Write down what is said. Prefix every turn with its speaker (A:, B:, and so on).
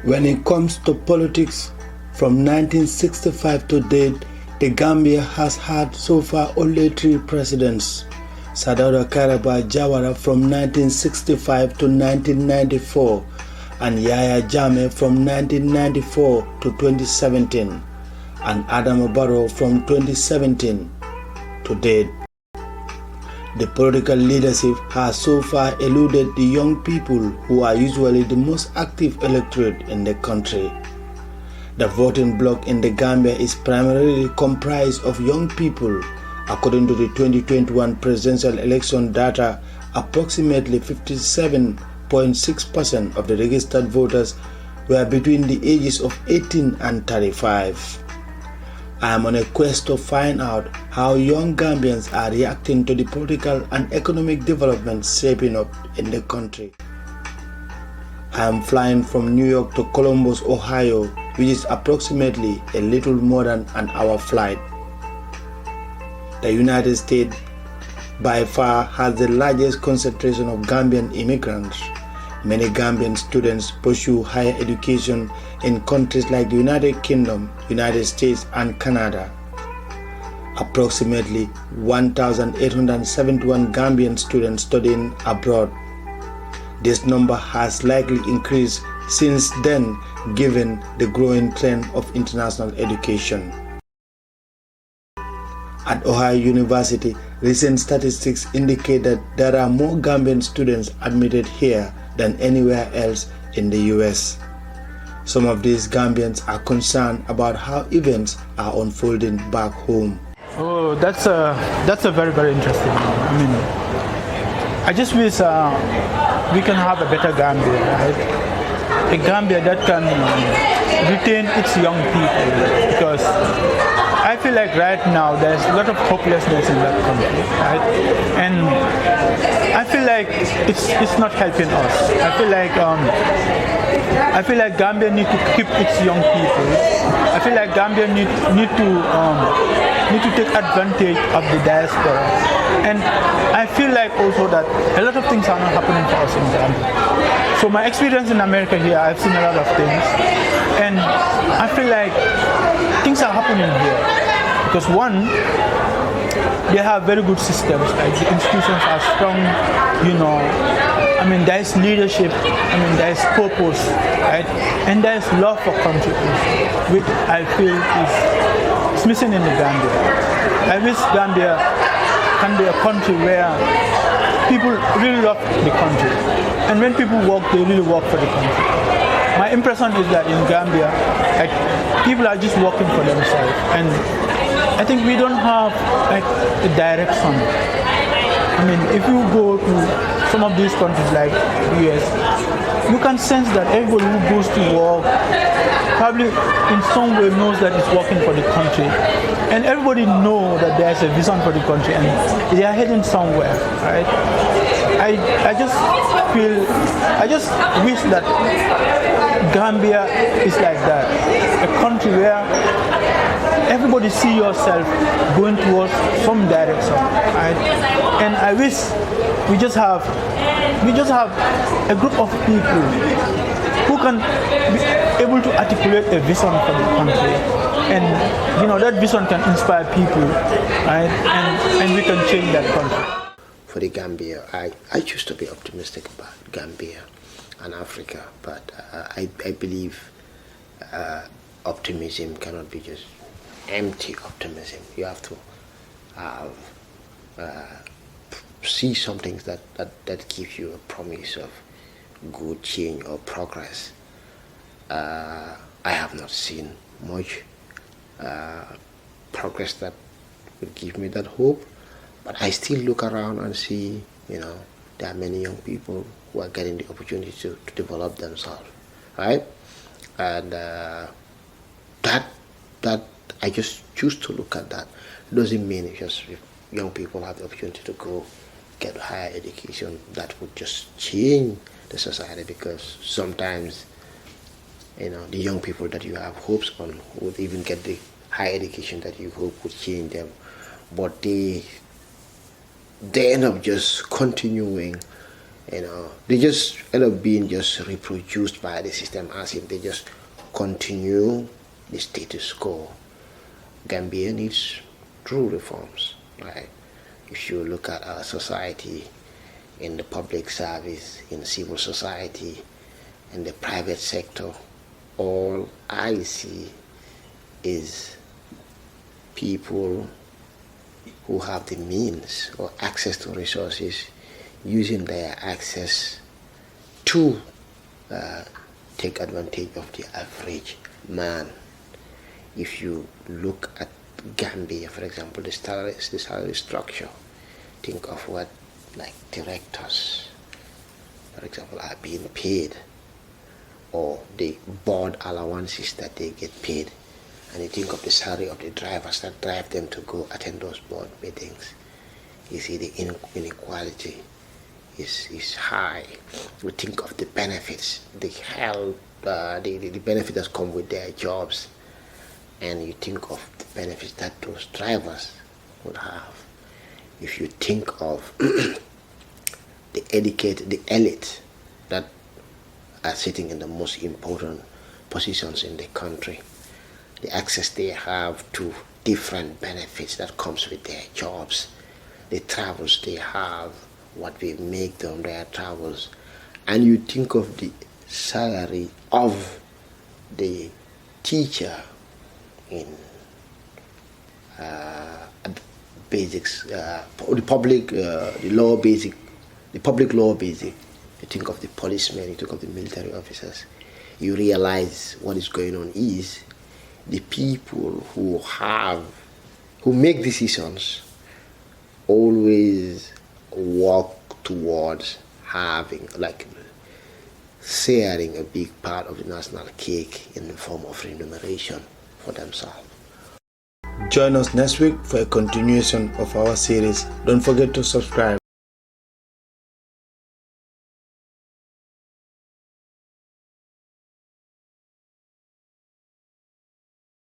A: When it comes to politics, from 1965 to date, the Gambia has had so far only 3 presidents. Sadauda Karaba Jawara from 1965 to 1994 and Yahya Jammeh from 1994 to 2017 and Adama Barrow from 2017 to date. The political leadership has so far eluded the young people who are usually the most active electorate in the country. The voting bloc in the Gambia is primarily comprised of young people. According to the 2021 presidential election data, approximately 57.6% of the registered voters were between the ages of 18 and 35. I am on a quest to find out how young Gambians are reacting to the political and economic developments shaping up in the country. I am flying from New York to Columbus, Ohio, which is approximately a little more than an hour flight. The United States by far has the largest concentration of Gambian immigrants. Many Gambian students pursue higher education in countries like the United Kingdom, United States, and Canada. Approximately 1,871 Gambian students studying abroad. This number has likely increased since then, given the growing trend of international education. At Ohio University, recent statistics indicate that there are more Gambian students admitted here than anywhere else in the US. Some of these Gambians are concerned about how events are unfolding back home.
B: Oh, that's a very, very interesting. I mean, I just wish we can have a better Gambia, right? A Gambia that can retain its young people, because I feel like right now there's a lot of hopelessness in that country, right? And I feel like it's not helping us. I feel like Gambia need to keep its young people. I feel like Gambia need to take advantage of the diaspora. And I feel like also that a lot of things are not happening for us in Gambia. So my experience in America here, I've seen a lot of things, and I feel like things are happening here because one, they have very good systems, like the institutions are strong, I mean, there is leadership, there is purpose, right? And there is love for country, which I feel is missing in the Gambia. I wish Gambia can be a country where people really love the country. And when people work, they really work for the country. My impression is that in Gambia, like, people are just working for themselves. And I think we don't have like a direction. I mean, if you go to some of these countries like US, you can sense that everybody who goes to work probably in some way knows that it's working for the country. And everybody knows that there's a vision for the country and they are heading somewhere, right? I just wish that Gambia is like that, a country where everybody see yourself going towards some direction, right? And I wish we just have a group of people who can be able to articulate a vision for the country, and that vision can inspire people, right? And we can change that country.
C: For the Gambia, I choose to be optimistic about Gambia and Africa, but I believe optimism cannot be just empty optimism. You have to see something that gives you a promise of good change or progress. I have not seen much progress that would give me that hope, but I still look around and see, there are many young people who are getting the opportunity to develop themselves, right? And that I just choose to look at that. It doesn't mean if young people have the opportunity to go get higher education, that would just change the society, because sometimes, the young people that you have hopes on would even get the higher education that you hope would change them, but they end up just continuing They just end up being just reproduced by the system, as if they just continue the status quo. Gambia needs true reforms, right? If you look at our society, in the public service, in civil society, in the private sector, all I see is people who have the means or access to resources using their access to take advantage of the average man. If you look at Gambia, for example, the salary structure, think of what like directors, for example, are being paid, or the board allowances that they get paid, and you think of the salary of the drivers that drive them to go attend those board meetings. You see the inequality is high. We think of the benefits, the health, the benefits that come with their jobs, and you think of the benefits that those drivers would have. If you think of the elite that are sitting in the most important positions in the country, the access they have to different benefits that comes with their jobs, the travels they have, what we make them their travels, and you think of the salary of the teacher in basics, the public law basic, you think of the policemen, you think of the military officers, you realize what is going on is the people who make decisions always walk towards having, like, sharing a big part of the national cake in the form of remuneration for themselves.
A: Join us next week for a continuation of our series. Don't forget to subscribe.